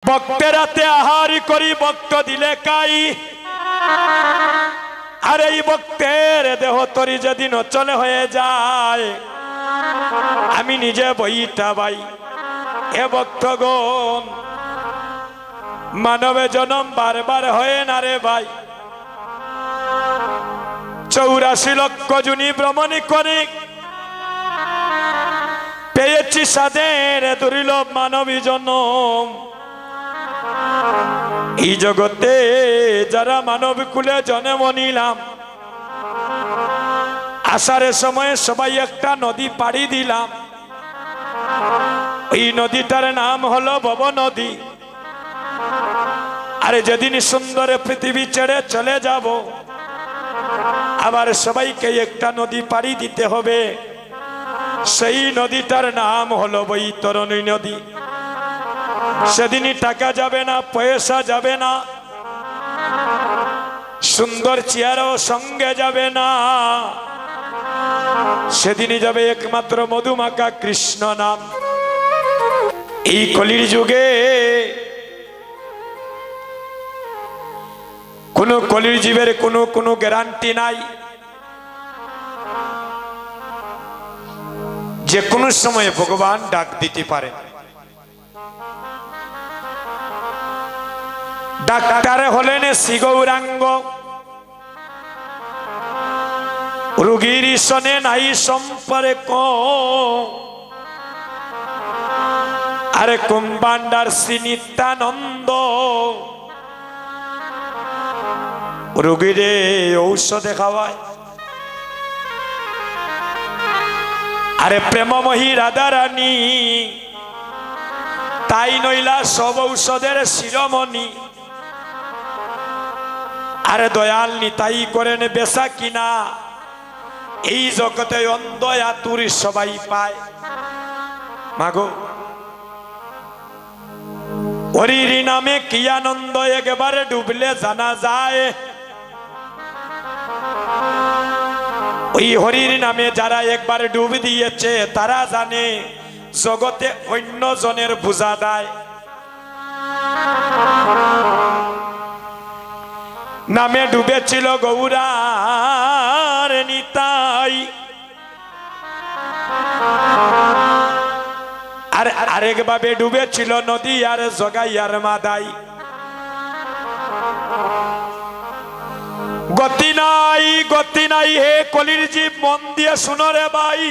ভক্তেরাতে আহারি করি ভক্ত দিলে কাই। আর এই ভক্তের দেহ তরি যেদিন অচল হয়ে যায়, আমি নিজে বইটা ভাই। এ ভক্তগণ, মানবে জনম বারবার হয় না রে ভাই। 84 লক্ষ জুনি ভ্রমণ করে পেয়েছি সাদের দুর্লভ মানবী জনম। এই জগতে যারা মানব কুলে জন্ম নিলাম, আসার সময় সবাই একটা নদী পাড়ি দিলাম। এই নদীটার নাম হলো ভব নদী। আরে যেদিন সুন্দর পৃথিবী ছেড়ে চলে যাব, আবার সবাইকে একটা নদী পাড়ি দিতে হবে। সেই নদীটার নাম হলো বৈতরণী নদী। সেদিনই টাকা যাবে না, পয়সা যাবে না, সুন্দর চেয়ারও সঙ্গে যাবে না। সেদিনই যাবে একমাত্র মধুমাখা কৃষ্ণ নাম। এই কলির যুগে কোন কলির জীবের কোনো গ্যারান্টি নাই, যে কোনো সময় ভগবান ডাক দিতে পারে। ডাক্তার হলেন শ্রী গৌরাঙ্গ, রোগীর সনে নাই সম্পর্ক। আরে কুম্বান্ডার শ্রী নিত্যানন্দ, রোগীরে ঔষধে খাওয়ায়। আরে প্রেমময়ী রাধারানী, তাই নইলা সব ঔষধের শিরোমণি। আরে দয়াল নিতাই করেন বেচা কিনা, এই জগতে অন্ধ আতুর সবাই পায়। মাগো, হরির নামে কি আনন্দ, একবারে ডুবলে জানা যায়। ওই হরির নামে যারা একবার ডুব দিয়েছে, তারা জানে জগতে অন্য জনের বোঝা দেয়। নামে ডুবেছিল গৌরার নিতাই, আর আরেকভাবে ডুবেছিল নদী আর জগাইয়ার মাদাই। গতি নাই, গতি নাই হে কলির জীব, মন দিয়ে শুনো রে ভাই।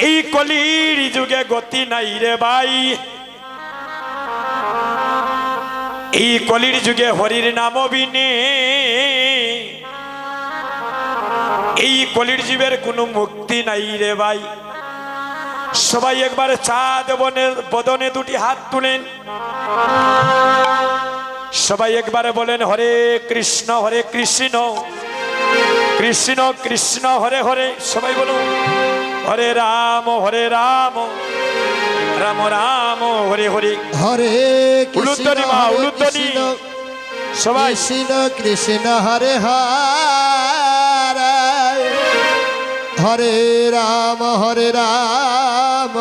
এই কলির যুগে গতি নাই রে ভাই। এই কলির যুগে হরির নাম বিনে এই কলির জীবের কোনো মুক্তি নাই রে ভাই। সবাই একবার চাঁদ বদনে দুটি হাত তুলেন, সবাই একবারে বলেন হরে কৃষ্ণ কৃষ্ণ কৃষ্ণ হরে হরে। সবাই বলুন হরে রাম রাম রাম হরে হরে। হরে উলুধ্বনি মা উলুধ্বনি। সবাই কৃষ্ণ কৃষ্ণ হরে হরে, হরে রাম রাম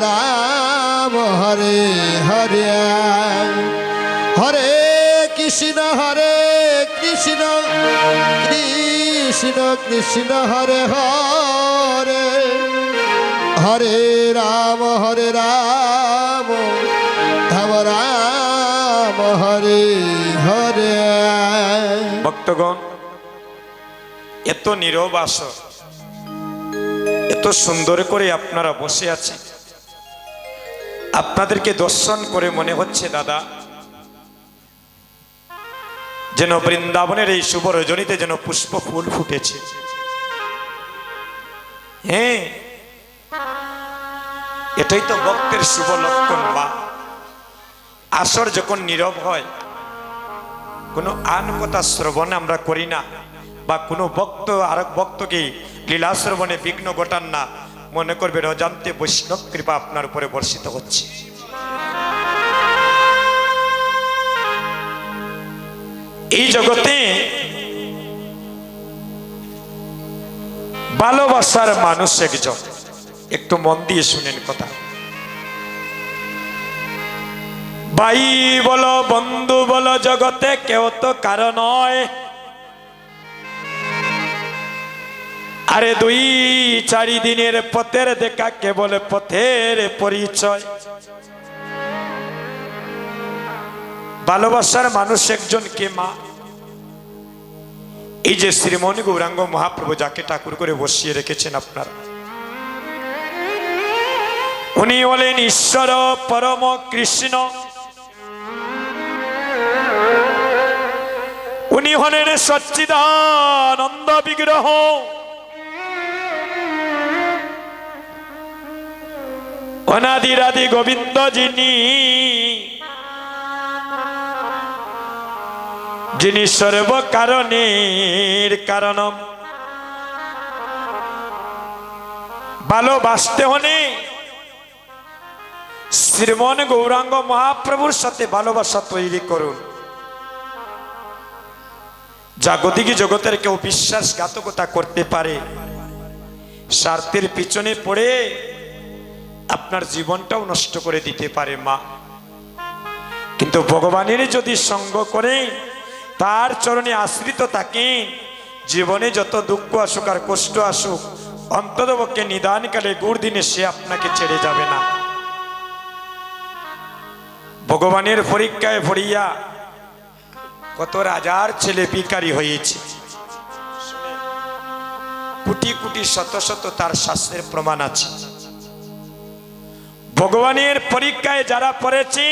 রাম হরে হরে। হরে কৃষ্ণ কৃষ্ণ কৃষ্ণ হরে হরে, হরে রাম রাম রাম হরে হরে। ভক্তগণ, এত নীরব আসর, এত সুন্দর করে আপনারা বসে আছেন। আপনাদেরকে দর্শন করে মনে হচ্ছে দাদা, যেন বৃন্দাবনের এই শুভ রজনীতে যেন পুষ্প ফুল ফুটেছে। হ্যাঁ, এটাই তো ভক্তের শুভ লক্ষণ। বা আসর যখন নীরব হয়, কোনো আন কথা শ্রবণ আমরা করি না, বা কোনো ভক্ত আরেক ভক্তকে লীলা শ্রবণে বিঘ্ন ঘটান না, মনে করবেন অজান্তে বৈষ্ণব কৃপা আপনার উপরে বর্ষিত হচ্ছে। এই জগতে ভালোবাসার মানুষ একজন, একটু মন দিয়ে শুনেন কথা। ভাই বলো বন্ধু বলো জগতে কেউ তো কারো নয়। আরে 2-4 দিনের পথের দেখা কেবল পথের পরিচয়। ভালোবাসার মানুষ একজন কে মা। এই যে শ্রীমন গৌরাঙ্গ মহাপ্রভু যাকে ঠাকুর করে বসিয়ে রেখেছেন আপনারা, উনি হলেন ঈশ্বর পরম কৃষ্ণ। উনি হলেন সচ্চিদানন্দ বিগ্রহ। অনাদিরাদি গোবিন্দ যিনি, যিনি সর্বকারণের কারণম। ভালোবাসতে হলে শ্রীমন গৌরাঙ্গ মহাপ্রভুর সাথে ভালোবাসা তৈরি করুন। জাগতিক জগতের কেউ বিশ্বাসঘাতকতা করতে পারে, স্বার্থের পিছনে পড়ে আপনার জীবনটাও নষ্ট করে দিতে পারে মা। কিন্তু ভগবানের যদি সঙ্গ করে, তার চরণে আশ্রিত থাকেন, জীবনে যত দুঃখ আসুক আর কষ্ট আসুক, অন্ততপক্ষে নিদানকালে গুড় দিনে সে আপনাকে ছেড়ে যাবে না। ভগবানের পরীক্ষায় পড়িয়া কত রাজার ছেলে ভিখারি হয়েছে, কোটি কোটি শত শত তার শাস্ত্রের প্রমাণ আছে। ভগবানের পরীক্ষায় যারা পড়েছে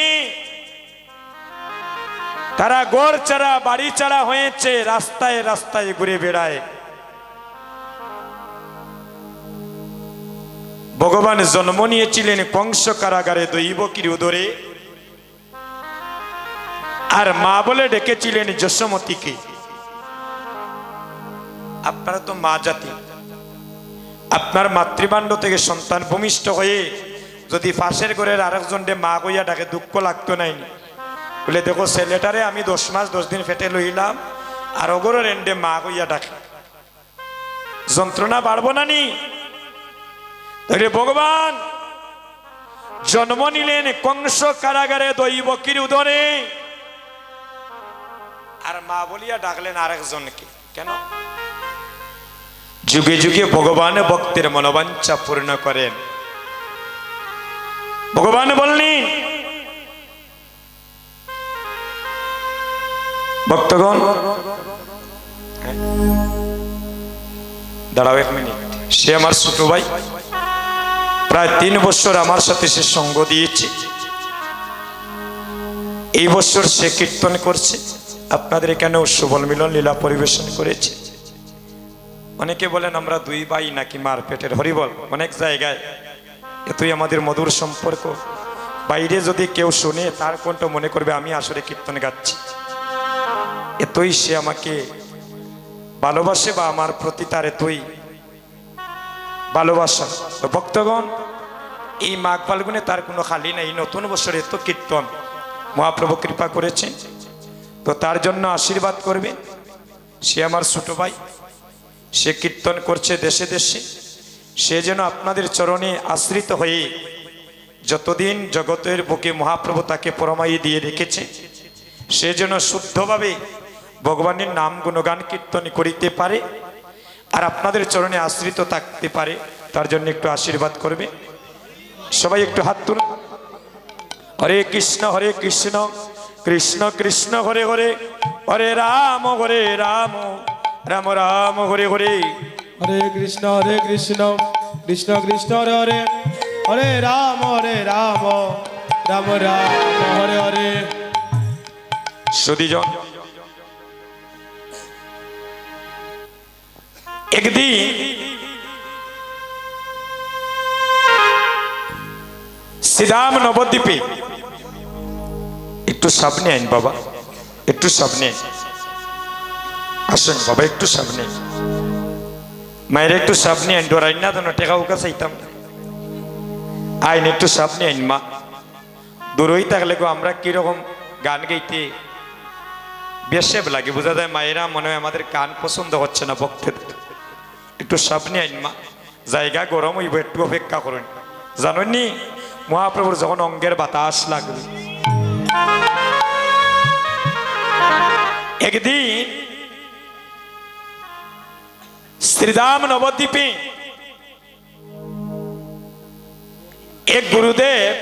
তারা গড় ছাড়া বাড়ি ছাড়া হয়েছে, রাস্তায় রাস্তায় ঘুরে বেড়ায়। ভগবান জন্ম নিয়েছিলেন কংস কারাগারে দৈবকীর উদরে, আর মা বলে ডেকেছিলেন যশোমতীকে। আপনারা তো মা জাতি, আপনার মাতৃভাণ্ড থেকে সন্তান ভূমিষ্ঠ হয়ে যদি পাশের ঘরের আরেকজনকে মা কইয়া ডাকে, দুঃখ লাগতো নাই? বলে দেখো ছেলেটারে আমি 10 মাস 10 দিন ফেটে লইলাম, আর ওগরের এন্ডে মা কইয়া ডাকে, যন্ত্রণা বাড়বো না নি? তাহলে ভগবান জন্ম নিলেন কংস কারাগারে দৈবকীর উদরে, আর মা বলিয়া ডাকলেন আরেকজনকে। কেন? যুগে যুগে ভগবান ভক্তের মনোবাঞ্ছা পূর্ণ করেন। ভগবান বললেন, ভক্তগণ দাঁড়াও 1 মিনিট। সে আমার ছোট ভাই, প্রায় 3 বছর আমার সাথে সে সঙ্গ দিয়েছে। এই বছর সে কীর্তন করছে, আপনাদের এখানেও সুবল মিলন লীলা পরিবেশন করেছে। অনেকে বলেন আমরা 2 ভাই নাকি মার পেটের, হরিবল। অনেক জায়গায় এতই আমাদের মধুর সম্পর্ক, বাইরে যদি কেউ শুনে তার কণ্ঠ মনে করবে আমি আসলে কীর্তন গাচ্ছি। এতই সে আমাকে ভালোবাসে, বা আমার প্রতি তার এতই ভালোবাসা। তো ভক্তগণ, এই মাঘ ফাল্গুনে তার কোনো খালি নাই। নতুন বছরে এত কীর্তন মহাপ্রভু কৃপা করেছেন, তো তার জন্য আশীর্বাদ করবে। সে আমার ছোট ভাই, সে কীর্তন করছে দেশে দেশে। সে যেন আপনাদের চরণে আশ্রিত হয়ে যতদিন জগতের বুকে মহাপ্রভু তাকে পরমায়ী দিয়ে রেখেছে, সে যেন শুদ্ধভাবে ভগবানের নাম গুণগান কীর্তন করিতে পারে, আর আপনাদের চরণে আশ্রিত থাকতে পারে। তার জন্য একটু আশীর্বাদ করবে। সবাই একটু হাত তুলুন। হরে কৃষ্ণ কৃষ্ণ কৃষ্ণ হরে হরে, হরে রাম রাম রাম হরে হরে। হরে কৃষ্ণ কৃষ্ণ কৃষ্ণ হরে হরে, হরে রাম রাম রাম হরে হরে। সুধীজন, একদিন শ্রীরাম নবদ্বীপে, একটু সামনে আইন বাবা, একটু সামনে আসুন বাবা, একটু সামনে মায়ের, একটু সামনে আইন। ডরাই না তো, টেকা উকা চাইতাম আইন, একটু সামনে আইন মা। দূরই থাকলে গো আমরা কিরকম গান গাইতে বেশেব লাগে, বোঝা যায় মায়েরা মনে হয় আমাদের গান পছন্দ হচ্ছে না ভক্তদের। একটু সামনে আইন মা, জায়গা গরম হইব, একটু অপেক্ষা করুন। জানেননি মহাপ্রভুর যখন অঙ্গের বাতাস লাগবে, একদিন শ্রীধাম নবদ্বীপে এক গুরুদেব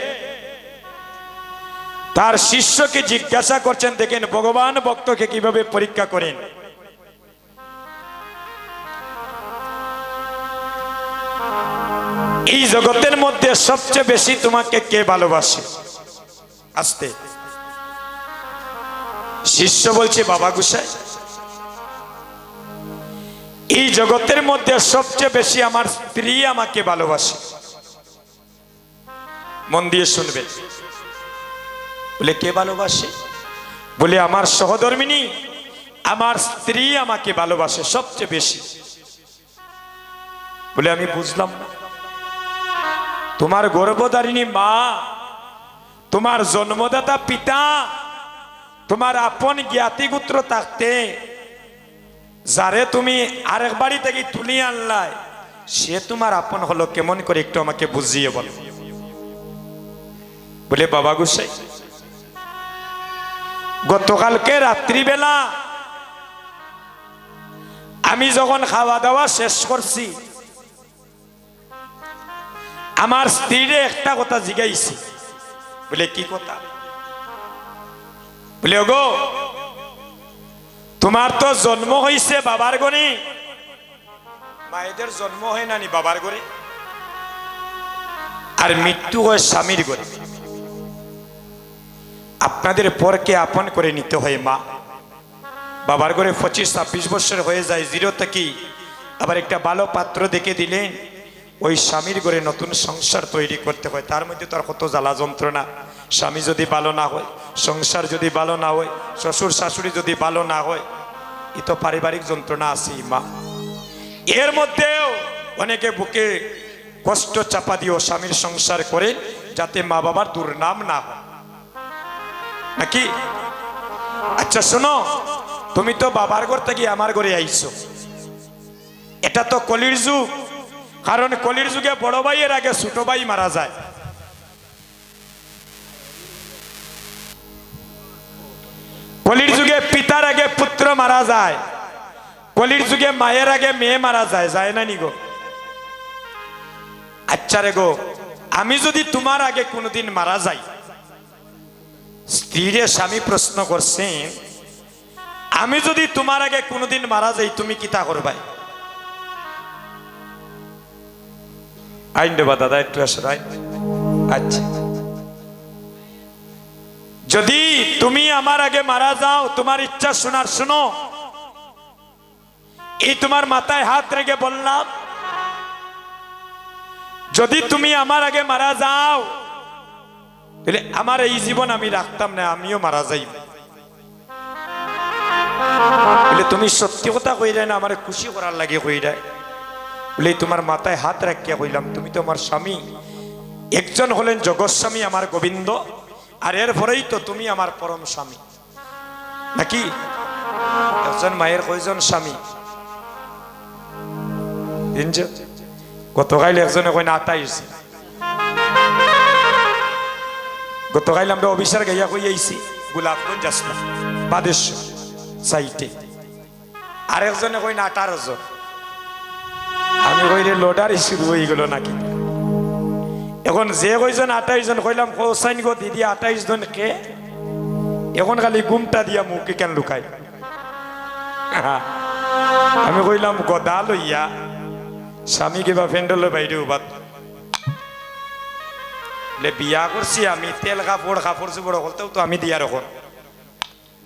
তার শিষ্যকে জিজ্ঞাসা করছেন, দেখেন ভগবান ভক্তকে কিভাবে পরীক্ষা করেন। এই জগতের মধ্যে সবচেয়ে বেশি তোমাকে কে ভালোবাসে? আস্তে শিষ্য বলছে, বাবা গোসাই, এই জগতের মধ্যে সবচেয়ে বেশি আমার স্ত্রী আমাকে ভালোবাসে। মন দিয়ে শুনবে। বলে কে ভালোবাসে? বলে আমার সহধর্মিনী, আমার স্ত্রী আমাকে ভালোবাসে সবচেয়ে বেশি। বলে আমি বুঝলাম না, তোমার গর্ভধারিণী মা, তোমার জন্মদাতা পিতা, তোমার আপন জ্ঞাতিগুত্র থাকতে যারে তুমি আরেক বাড়ি থেকে তুলে আনলাই, সে তোমার আপন হলো কেমন করে, একটু আমাকে বুঝিয়ে বলো। বলে বাবা গোসাই, গতকালকে রাত্রিবেলা আমি যখন খাওয়া দাওয়া শেষ করছি, আমার স্ত্রীরে একটা কথা জিজ্ঞাইছি। বলে কি কথা? বলে ওগো, তোমার তো জন্ম হইছে বাবার ঘরে, মায়েদের জন্ম হয় নানি বাবার ঘরে, আর মৃত্যু হয় স্বামীর ঘরে। আপনাদের পরকে আপন করে নিতে হয় মা। বাবার ঘরে 25-26 বছর হয়ে যায়, জিরো থেকে আবার একটা ভালো পাত্র দেখে দিলেন, ওই স্বামীর ঘরে নতুন সংসার তৈরি করতে হয়। তার মধ্যে তো আর কত জ্বালা যন্ত্রণা। স্বামী যদি ভালো না হয়, সংসার যদি ভালো না হয়, শ্বশুর শাশুড়ি যদি ভালো না হয়, এ তো পারিবারিক যন্ত্রণা আছেই মা। এর মধ্যেও অনেকে বুকে কষ্ট চাপা দিয়েও স্বামীর সংসার করে, যাতে মা বাবার দুর্নাম না হয়, নাকি? আচ্ছা শোনো, তুমি তো বাবার ঘর থেকে আমার ঘরে আইছো, এটা তো কলির যুগ। কারণ কলির যুগে বড় ভাইয়ের আগে ছোট ভাই মারা যায়। কলির যুগে পিতার আগে পুত্র মারা যায়। কলির যুগে মায়ের আগে মেয়ে মারা যায়, যায় না নি গো? আচ্ছা রে গো, আমি যদি তোমার আগে কোনোদিন মারা যাই, স্ত্রীরে স্বামী প্রশ্ন করছেন, আমি যদি তোমার আগে কোনোদিন মারা যাই, তুমি কি তা করবাই? আইন দেবা দাদা, একটু আসরাই। আচ্ছা, যদি তুমি আমার আগে মারা যাও, তোমার ইচ্ছা শোনার শোনো, এই তোমার মাথায় হাত রেখে বললাম, যদি তুমি আমার আগে মারা যাও, তাহলে আমার এই জীবন আমি রাখতাম না, আমিও মারা যাইব। বলে তুমি সত্যি কথা কইলে না, আমার খুশি করার লাগে কইরাই। বলে তোমার মাথায় হাত রাখিয়া কইলাম, তুমি তো আমার স্বামী। একজন হলেন জগৎস্বামী আমার গোবিন্দ, আর এর পরেই তো তুমি আমার পরম স্বামী, নাকি? একজন মায়ের কয়জন স্বামী? গতকাল একজনে কয় না 28। গতকাল আমরা অফিসার গাইয়া কই আইছি গোলাপগঞ্জ আসলাম বাদেশ্বর সাইটে, আর একজনে কই না 18 জন। আমি কইলে লোডার শুরু হয়ে গেল নাকি? এখন যে কইজন 28 জন কইলাম, কোসাইন গো দিদি 28 জন কে? এখন খালি গুমটা দিয়া মুখে কেন লুকাই? আমি কইলাম গদা লইয়া স্বামী কিবা ফেন্ডলের বাইরে উবাদ বিয়া করছি আমি, তেল কাপড় কাপড় চোপড় হলতেও তো আমি দিয়া রকম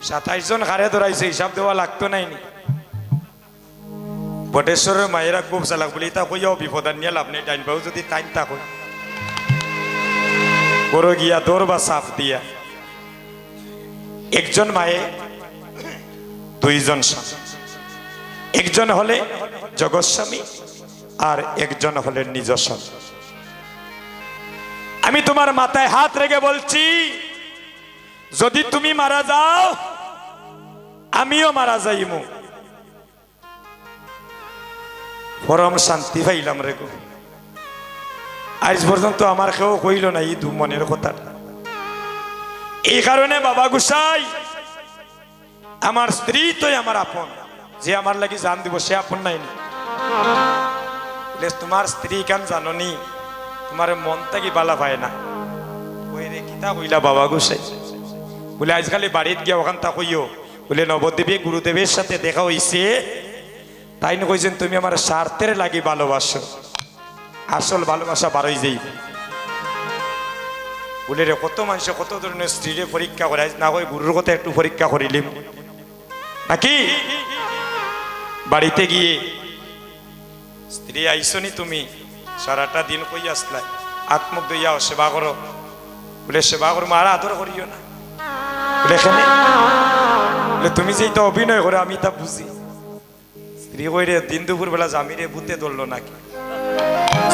27 জন কারে ধরাইছে, হিসাব দেওয়া লাগতো নাইনি। বটেশ্বরের মায়েরা খুব চালাক বলি, তা কইয়াও বিপদান নিয়ে লাভ নেই। ডাইন বাবু যদি টাইম তা কই বড় গিয়া দৌড় বা সাফ দিয়া, একজন মায়ে 2 জন স্বামী, একজন হলে জগৎস্বামী আর একজন হলেন নিজ স্বামী। আমি তোমার মাথায় হাত রেখে বলছি, যদি তুমি মারা যাও, আমিও মারা যাইমু। পরম শান্তি পাইলাম রে গো। আজ পর্যন্ত আমার কেউ কইল না এই দু মনের কথাটা। এই কারণে বাবা গুসাই আমার স্ত্রী তোই আমার আপন, যে আমার লাগি জান দিব সে আপন নাই নি। বলে তোমার স্ত্রী কেন জাননি, তোমার মনটা কি বালা পায় না। ওই রে কিতা কইলা বাবা গুসাই? বলে আজকালি বাড়িতে গিয়ে ওখান তা কইও, বলে নবদ্বীপে গুরুদেবের সাথে দেখা হইছে, তাই না কইছেন তুমি আমার স্বার্থের লাগি ভালোবাসো, আসল ভালোবাসা বারোই যাইব। বলে রে কত মানুষ কত ধরনের স্ত্রীরে পরীক্ষা করে, না হয় গুরুর কথা একটু পরীক্ষা করিলিম নাকি। বাড়িতে গিয়ে স্ত্রী আইসনি তুমি, সারাটা দিন কই আসলাই, আত্মক দইয়াও সেবা করো। বলে সেবা করবো আর আদর করিও না। বলে এখানে বলে তুমি যে এটা অভিনয় করো আমি তা বুঝি। স্ত্রী কই রে দিন দুপুর বেলা জামিরে বুতে ধরলো নাকি?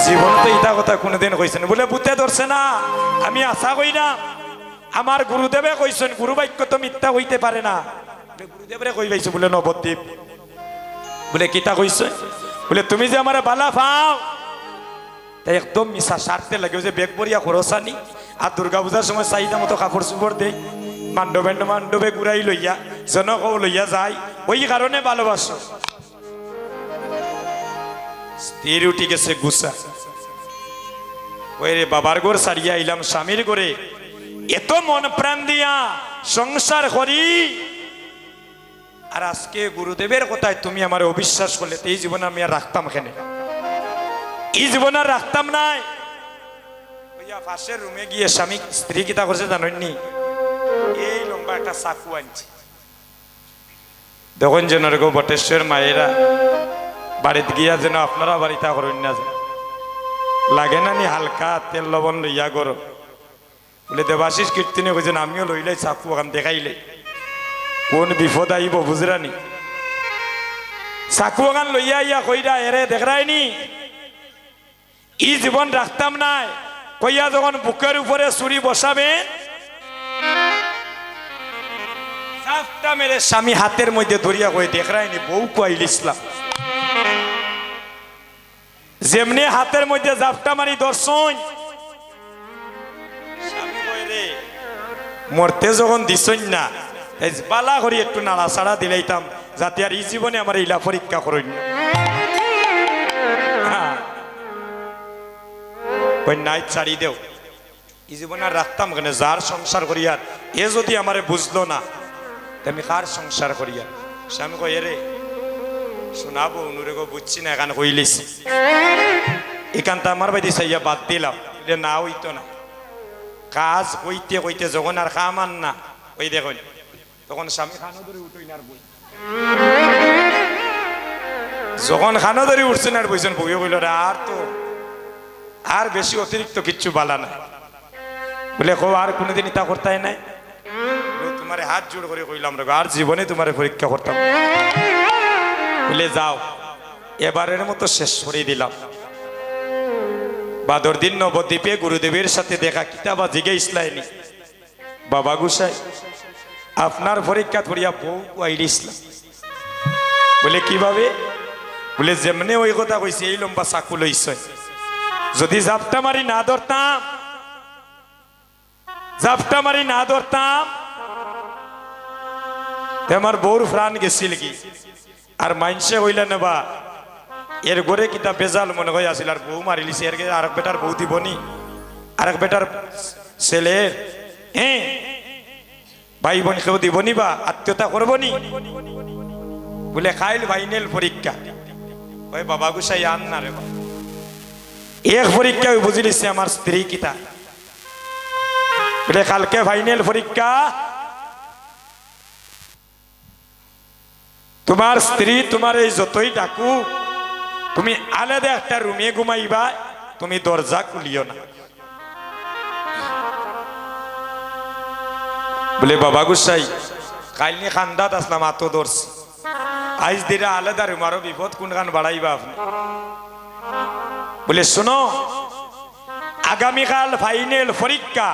জীবন তো ইটা কথা কোনোদিন কইছেন? বলে বুতে ধরছে না, আমি আশা কই না, আমার গুরুদেবে কইছেন, গুরু বাক্য তো মিথ্যা হইতে পারে না। গুরুদেবরে কই পাইছো? বলে নবদ্বীপ। বলে কিতা কইছে? বলে তুমি যে আমার বালা পাও, তাই একদম মিশা স্বার্থে লাগে। যে বেগ বরিয়া খরচানি আর দুর্গা পূজার সময় চাহিদা মতো কাপড় চুপড় দেয়, মান্ডবে ঘুরাই লইয়া জনকও লইয়া যায়, ওই কারণে ভালোবাসো। স্ত্রীর উঠি গেছে গুসা, ওই রে বাবার ঘর সারিয়া আইলাম স্বামীর ঘরে, এত মন প্রাণ দিয়া সংসার করি, আর আজকে গুরুদেবের কথায় তুমি আমার অবিশ্বাস করলে, এই জীবনে আমি আর রাখতাম কেন? এই জীবনে আর রাখতাম নাই। ওইয়া পাশের রুমে গিয়ে স্বামী স্ত্রী কিতা করছে জানেননি? এই লম্বা একটা চাকু আনছে। দেখুন যেন রেগো বটেশ্বর মায়েরা বাড়িতে গিয়া যেন আপনারা বাড়িতে করেন না, লাগে না নি হালকা তেল লবণ লইয়া করো। বলে দেবাশিস কীর্তনে কইছেন আমিও লইলাই চাকু ওখান দেখাইলে কোন বিপদ আইব বুঝরানি। চাকু ওখান লইয়া ইয়া কইরা এরে দেখরাইনি ই জীবন রাখতাম নাই, কইয়া যখন বুকের উপরে ছুরি বসাবেন, চাপটা মেরে স্বামী হাতের মধ্যে ধরিয়া কই দেখরাইনি বউ কইল ইসলাম। যেমনি হাতের মধ্যে জাপটা মারি দর্শন, স্বামী কই রে মরতে যখন দিছই না, বালা করি একটু নাড়াচাড়া দিলাইতাম, যাতে আর এই জীবনে আমার ইলা পরীক্ষা করেন। ওই নাইট ছাড়ি দেও, এই জীবনে আর রাখতাম কেন? যার সংসার করিয়ার এ যদি আমারে বুঝলো না, আমি কার সংসার করিয়া? স্বামী কই রে শোনাবো অনুরে গো বুঝছি না, এখানে কইলিস এখানটা আমার বাড়ি চাইয়া বাদ দিলাম। না হইতো না, কাজ কইতে কইতে যখন আর খামান না, ওই দেখুন তখন স্বামী খানো ধরে উঠই না বই, যখন খানো ধরে উঠছেন আর বইছেন, বইয়ে কইল আর তো আর বেশি অতিরিক্ত কিচ্ছু বালা না। বলে কো আর কোনোদিন ইতা করতাই নাই? তোমার হাত জোড় করে কইলাম রে আর জীবনে তোমার পরীক্ষা করতাম। বলে যাও এবারের মতো শেষ করে দিলাম। বাদর দিন নবদ্বীপে গুরুদেবের সাথে দেখা, কিতাবা জিগে ইসলাইনি বাবা গুসাই আপনার পরীক্ষা করিয়া বউ আইল ইসলাম। বলে কিভাবে? বলে যেমনে ওই কথা কইছে এই লম্বা চাকু লইছ, যদি জাপটা মারি না ধরতাম, জাপটা মারি না ধরতাম, আমার বউর প্রাণ গেছিল কি? আর মাইনসে হইলে নেবা এর ঘরে কিতা বেজাল মনে হয় আসিল, আর বউ মারিলিছে, এর আরেক বেটার বউ দিবনি, আরেক বেটার ছেলের ভাই বোন কেউ দিবনি বা আত্মীয়তা করবনি। বলে খাইল ভাইনেল পরীক্ষা, ওই বাবা গুসাই আন না রে, এক পরীক্ষা বুঝিলিছে আমার স্ত্রী কিতা। বলে কালকে ফাইনাল পরীক্ষা, তোমার স্ত্রী তোমার এই যতই ডাকু, তুমি আলাদা একটা রুমে ঘুমাইবা, তুমি দরজা খুলিও না। বলে বাবা গুসাই কাল নিয়ে খান্দাত আসলাম, আতো ধরছি, আজ দিরা আলাদা রুম, আরো বিপদ কোন গান বাড়াইবা আপনি? বলে শোনো, আগামীকাল ফাইনাল পরীক্ষা,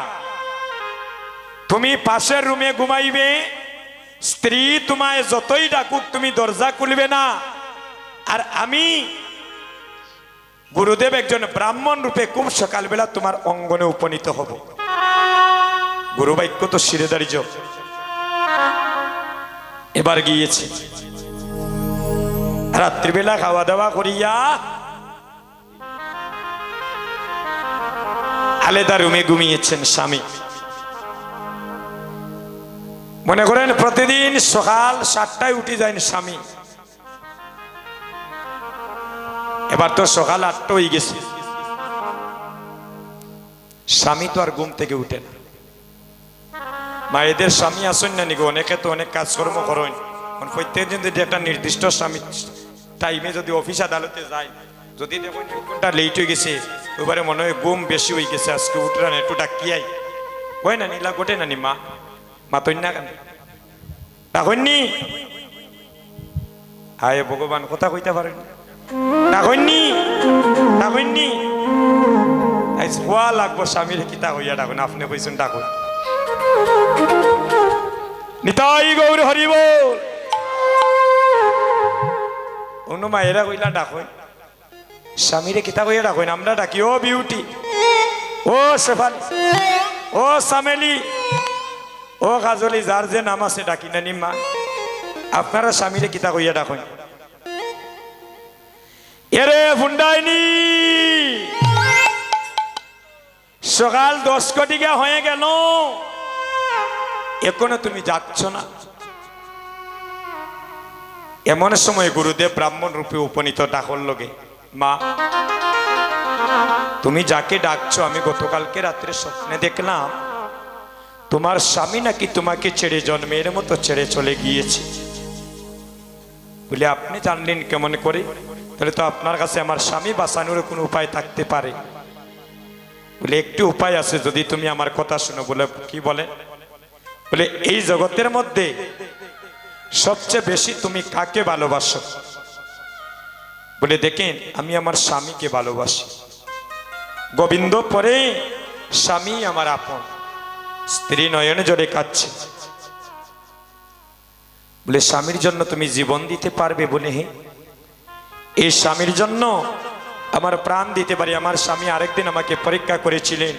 তুমি পাশের রুমে ঘুমাইবে, স্ত্রী তোমায় যতই ডাকুক তুমি দরজা খুলবে না, আর আমি গুরুদেব একজন ব্রাহ্মণ রূপে খুব সকালবেলা তোমার অঙ্গনে উপনীত হব। গুরু বাক্য তো শিরে দাঁড়িয়ে এবার গিয়েছে রাত্রিবেলা খাওয়া দাওয়া করিয়া আলাদা রুমে ঘুমিয়েছেন স্বামী। মনে করেন প্রতিদিন সকাল 7টায় উঠে যায় স্বামী, এবার তো সকাল 8টা হয়ে গেছে, স্বামী তো আর ঘুম থেকে উঠে না। মায়েদের স্বামী আসেন না নিগো, অনেকে তো অনেক কাজকর্ম করেন, প্রত্যেক দিন যদি একটা নির্দিষ্ট স্বামী টাইমে যদি অফিস আদালতে যায়, যদি দেখুন 1 ঘন্টা লেট হয়ে গেছে, এবারে মনে হয় ঘুম বেশি হয়ে গেছে, আজকে উঠলেন একটু ডাকিয়াই হয় না, নীলা গোটে নানি মা মা তৈন না কেন ডাকননি, হায় ভগবান কথা কইতে পারেন, ডাকননি ডাকননি হওয়া লাগবো স্বামীর কিতা হইয়া ডাকুন, আপনি কইছেন ডাকুন। নিতাই গৌর হরিব অন্য মায়েরা কইলা ডাকুন, স্বামীরে কিতা কইয়া ডাকুন, আমরা ডাকি ও বিউটি, ও শেফালি, ও সামেলি, ও কাজলি, যার যে নাম আছে ডাকি না নিমা, আপনারা স্বামীরে কিতা কইয়া ডাকুন। এরে ফুন্ডাইনি সকাল 10 কোটিকা হয়ে গেল, এখনো তুমি যাচ্ছ না। এমন সময় গুরুদেব ব্রাহ্মণ রূপে উপনীত ডাকল লগে, মা তুমি যাকে ডাকছো আমি গতকালকে রাত্রে স্বপ্নে দেখলাম তোমার স্বামী নাকি তোমাকে ছেড়ে জন্মের মতো ছেড়ে চলে গিয়েছে। বলে আপনি জানলেন কেমন করে? তাহলে তো আপনার কাছে আমার স্বামী বাঁচানোর কোনো উপায় থাকতে পারে। বলে একটি উপায় আছে, যদি তুমি আমার কথা শুনো। বলে কি বলে? বলে এই জগতের মধ্যে সবচেয়ে বেশি তুমি কাকে ভালোবাসো? বলে দেখেন আমি আমার স্বামীকে ভালোবাসি, গোবিন্দ পরে স্বামী আমার আপন। স্ত্রী নয়নে জোরে কাঁদছে। বলে স্বামীর জন্য তুমি জীবন দিতে পারবে? বলে হ্যাঁ, এই স্বামীর জন্য আমার প্রাণ দিতে পারি। আমার স্বামী আরেকদিন আমাকে পরীক্ষা করেছিলেন,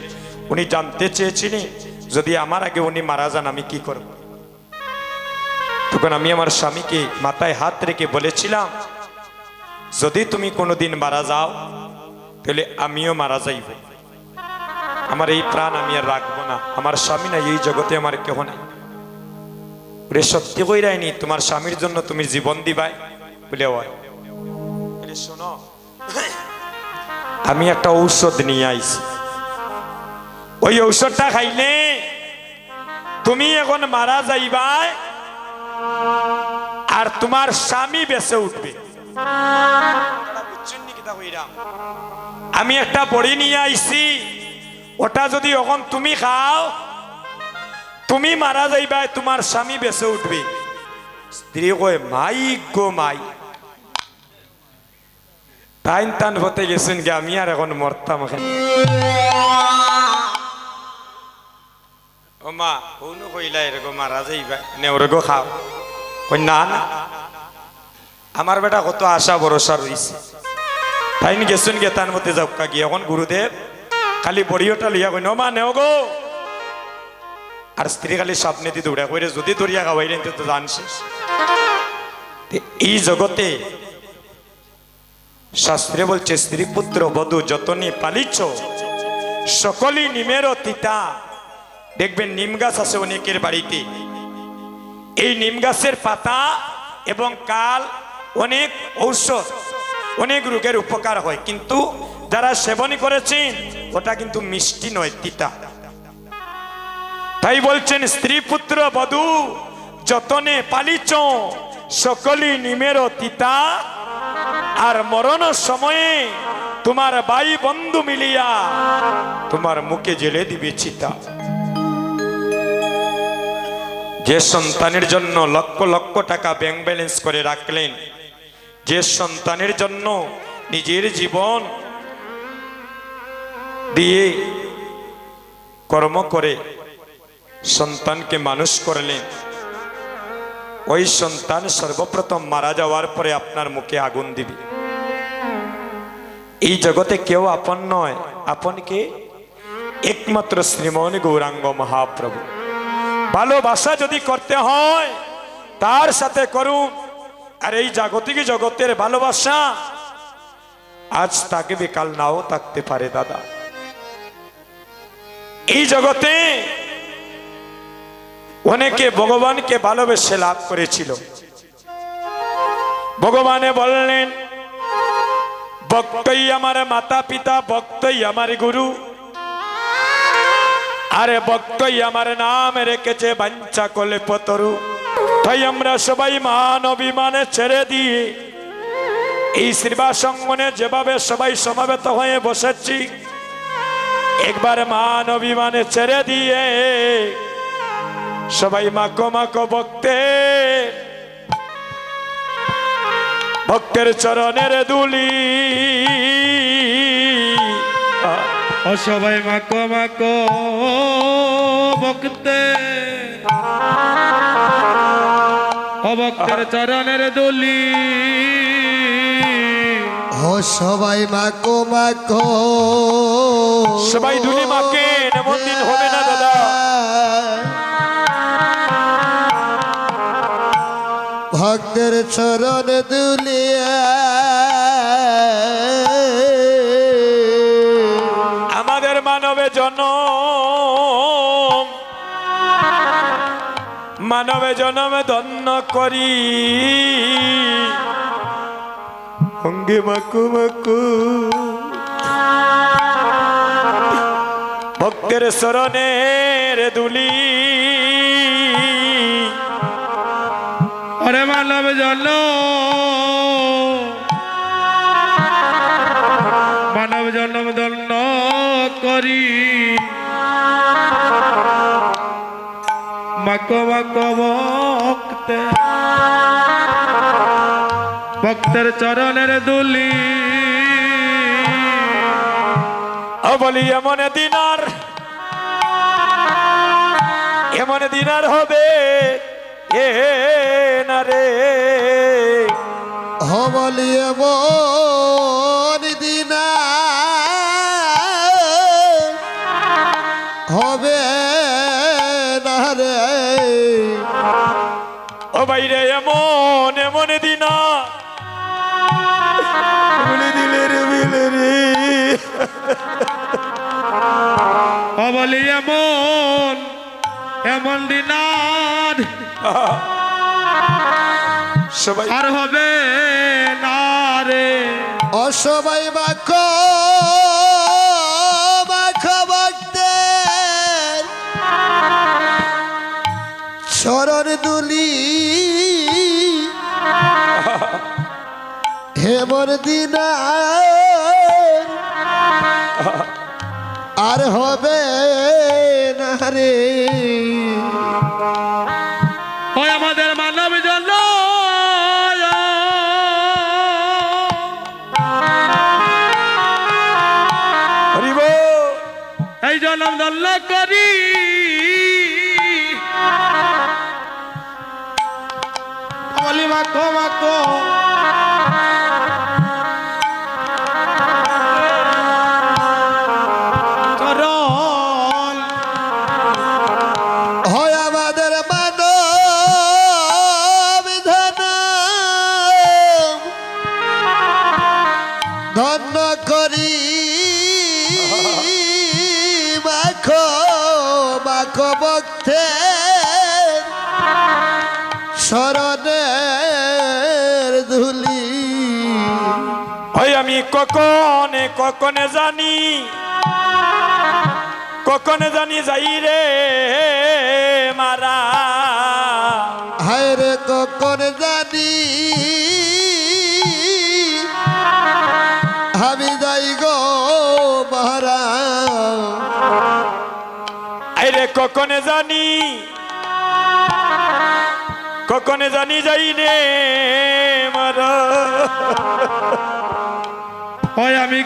উনি জানতে চেয়েছিলেন যদি আমার আগে উনি মারা যান আমি কি করব। তখন আমি আমার স্বামীকে মাথায় হাত রেখে বলেছিলাম, যদি তুমি কোনোদিন মারা যাও তাহলে আমিও মারা যাইব, আমার এই প্রাণ আমি আর রাখবো না, আমার স্বামী না এই জগতে আমার কেহ নাই। বলে সত্যি কইরাইনি তোমার স্বামীর জন্য তুমি জীবন দিবাই? বলে ওই শোনো, আমি একটা ঔষধ নিয়ে আইছি, ওই ঔষধটা খাইলে তুমি এখন মারা যাইবাই আর তোমার স্বামী বেঁচে উঠবে। আমি একটা বড়ি নিয়ে আইছি, ওটা যদি এখন তুমি খাও তুমি মারা যাইবাই, তোমার স্বামী বেঁচে উঠবে। স্ত্রী কয় মাই গো মাই, টাইন টান হতে গেছেন গে, আমি আর এখন মরতাম এখানে। ও মা কোনো কইলা এরকম মারা যাইবা নে ওরকম খাও? কই না না, আমার বেটা কত আশা ভরসা রয়েছে। তাই গেছেন গে তার মধ্যে যাওকা গিয়ে এখন গুরুদেব খালি বড়িওটা লইয়া কই মা নেও গো, আর স্ত্রী খালি স্বপ্নে দিয়ে দৌড়া কইরে যদি দৌড়িয়া খাওয়াইলেন তো জানছিস। এই জগতে শাস্ত্রে বলছে স্ত্রী পুত্র বধূ যতনি পালিছ সকলই নিমের তিতা। দেখবেন নিম গাছ আছে অনেকের বাড়িতে, এই নিম গাছের পাতা এবং কাল অনেক ঔষধ, অনেক রোগের উপকার হয়, কিন্তু যারা সেবন করেছেন ওটা কিন্তু মিষ্টি নয়, তিতা। তাই বলছেন স্ত্রী পুত্র বধূ যতনে পালিছ সকলই নিমের তিতা, আর মরণ সময়ে তোমার ভাই বন্ধু মিলিয়া তোমার মুখে জেলে দিবে চিতা। যে সন্তানের জন্য লক্ষ লক্ষ টাকা ব্যাংক ব্যালেন্স করে রাখলেন, যে সন্তানের জন্য নিজের জীবন দিয়ে কর্ম করে সন্তানকে মানুষ করলেন, ওই সন্তান সর্বপ্রথম মারা যাওয়ার পরে আপনার মুখে আগুন দিবে। এই জগতে কেউ আপন নয়, আপন কে? একমাত্র শ্রীমন গৌরাঙ্গ মহাপ্রভু। ভালোবাসা যদি করতে হয় তার সাথে করুন। আর এই জাগতিক জগতের ভালোবাসা আজ থাকবে কাল নাও থাকতে পারে দাদা। এই জগতে অনেকে ভগবানকে ভালোবেসে লাভ করেছিল। ভগবানে বললেন, ভক্তই আমার মাতা পিতা, ভক্তই আমার গুরু, আরে ভক্তই আমার নাম রেখেছে বাঞ্ছা কলে পতরু। তাই আমরা সবাই মান অভিমানে ছেড়ে দিয়ে এই শ্রীবাসঙ্গনে যেভাবে সবাই সমাবেত হয়ে বসেছি, একবার মান অভিমানে ছেড়ে দিয়ে সবাই মাকো মাকো ভক্তের চরণের দুলি। ও সবাই মাকো মাকো ভক্তের চরণের দুলি। ও সবাই মাকো মাকো, সবাই দুলি মাকে, এমন দিন হবে না দাদা। ভক্তের চরণ দুলিয়া। আমাদের মানবে জনম, মানবে জনমে ধন্য করি অঙ্গে মাকু মাকু ভক্তের চরণের দুলি। ওরে মানব জন, মানব জন্ম ধন্য করি মাকো মাকো ভক্তের চরণের দুলি। বলি এমন দিনার হবে এ না রে। হবলিয়ে মন দিনা হবে না রে। ও বাইরে এমন দিনা বলে দিলে রে বিলে রে। বলি এমন দিনার সবাই আর হবে না রে। অসবাই মাখো মাখো ভক্তের চরণ দুলি। হেমর দিনা আর হবে না রে। ওই আমাদের মানব জন, এই জন্ম ধন্য করি বলি মাখো মাখো চরণ। হয় আমাদের মানব ধন্য করি মাখো মাখো ভক্তের শরণের ধুলি। হয় আমি কখনে জানি যাই রে মারা। হায় রে কখন জানি আমি যাই গো মহারা। আরে কখনে জানি যাই রে মারা। হয় আমি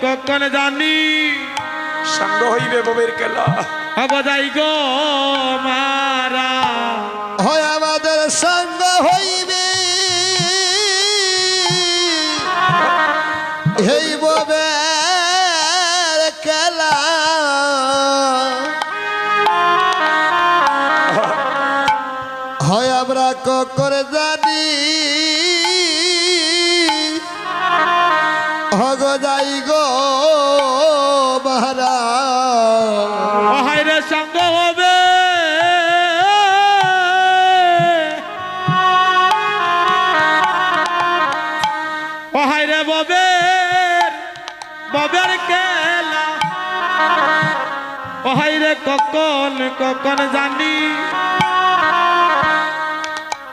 কখন জানি সঙ্গ হইবে ববের খেলা। যাই গো মারা। হয় আমাদের সঙ্গ হইবে এই ববের খেলা। আমরা কখন জানি হগ যাই গো মহারাজ হায় রে সঙ্গ হবে ও হায় রে ববের খেলা ও হায় রে কখন কখন জানি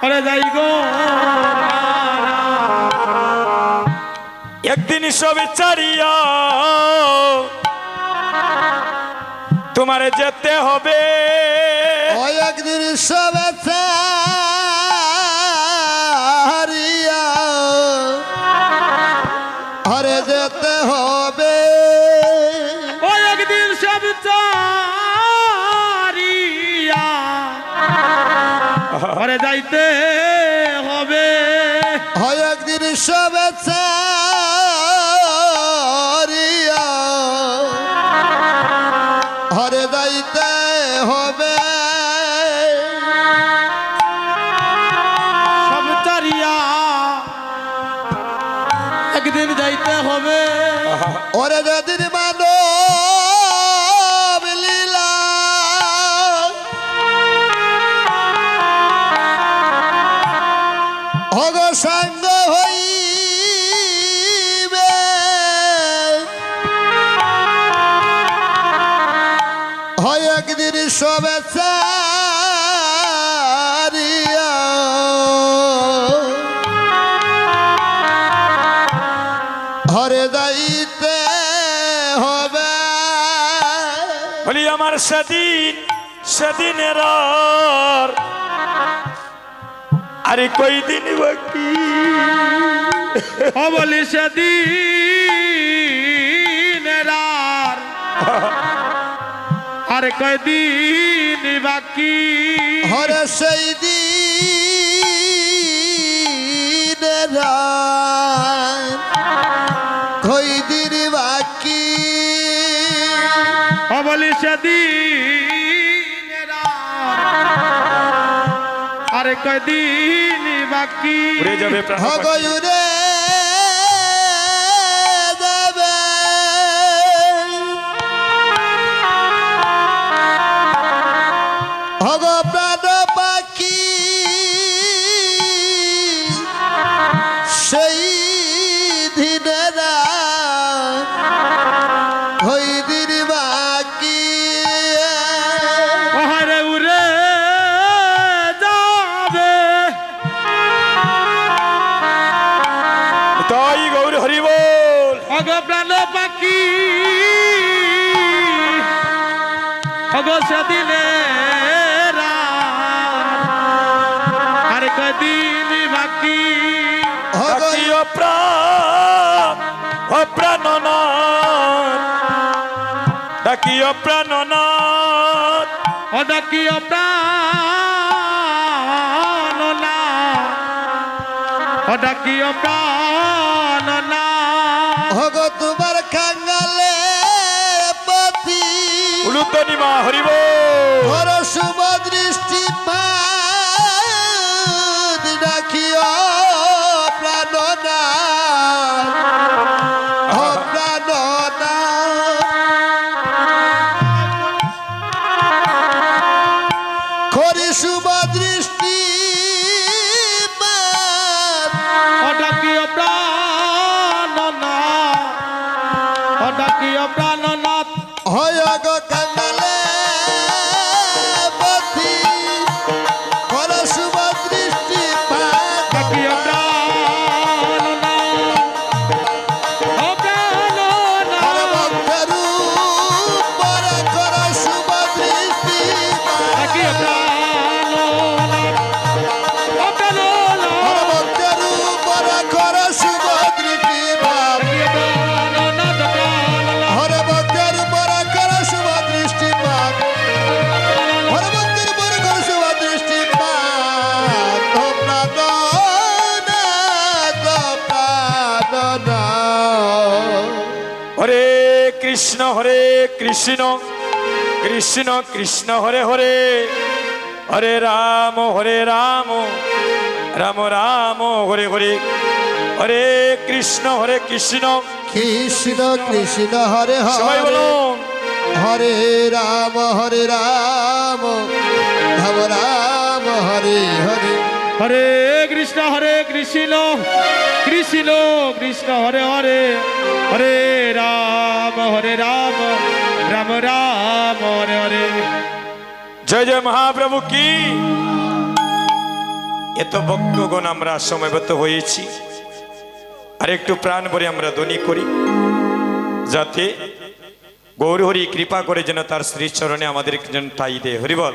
ওরে যাই গো একদিন সবে চারিয়া তোমার যেতে হবে ও একদিন সবে চারিয়া হরে যেতে হবে ও একদিন সব চারিয়া ঘরে যাইতে হবে হয় একদিন সবে চারিয়া হরে যাইতে হবে সব চারিয়া একদিন যাইতে হবে ওরে যেদিন মানব লীলা হগ সাঙ্গ হইবে হয় একদিন সবে চারিয়া হরে যাইতে হবে বলি আমার সেদিনের আরে কই দিন বাকি ও বলি সেদিন আর কয়দিন বাকি হরে সেই দিন কই দিন বাকি ও বলি সেদিন আর কয়দিন বাকি উড়ে যাবে প্রাণ পাখি। হগয়ুরে দেবে হগ প্রাণ পাখি সেই দিনেরা হই দিন বাকি ওহারে উড়ে যাবে তাই গৌর হরি বল অগ প্রাণ পাখি অগ সেদিনে আর কদিন বাকি বাকি অপ্রাণনাথ ডাকি অপ্রাণনাথ অডাকিও প্রাণনা অডাকিও প্রাণনা হগ তোমার খাঙ্গালে পতি উলুতনি মা হরি বল হর শুভ দৃষ্টি পাদ ডাকিও প্রাণনা ও প্রাণনা করি শুভ দৃষ্টি পাদ অডাকিও প্রাণনা অডাকিও প্রাণনাথ হয় গো কাঙ্গালে পতি হর শুভ দৃষ্টি পাদ ডাকিও প্রাণনা ও প্রাণনা হর ভক্তরূ পরে কর শুভ দৃষ্টি পাদ ডাকিও প্রাণনা ও প্রাণনা হর ভক্তরূ পরে কর শুভ দৃষ্টি পাদ ডাকিও প্রাণনা প্রাণনা হর ভক্তরূ পরে কর শুভ দৃষ্টি পাদ হর ভক্তরূ পরে কর শুভ দৃষ্টি পাদ ও প্রাণনা তো প্রাণনা হরে কৃষ্ণ কৃষ্ণ কৃষ্ণ হরে হরে হরে রাম রাম রাম হরে হরে, হরে কৃষ্ণ কৃষ্ণ কৃষ্ণ কৃষ্ণ হরে সবাই হরে, বলুন হরে রাম রাম রাম হরে হরে। হরে কৃষ্ণ কৃষ্ণ কৃষ্ণ হরে হরে, হরে রাম রাম রাম হরে হরে। জয় জয় মহাপ্রভু কি। এত ভক্তগণ আমরা সময়বদ্ধ হয়েছি, আর একটু প্রাণ ভরে আমরা ধ্বনি করি, যাতে গৌর হরি কৃপা করে যেন তার শ্রীচরণে আমাদের যেন ঠাঁই দেয়। হরি বল।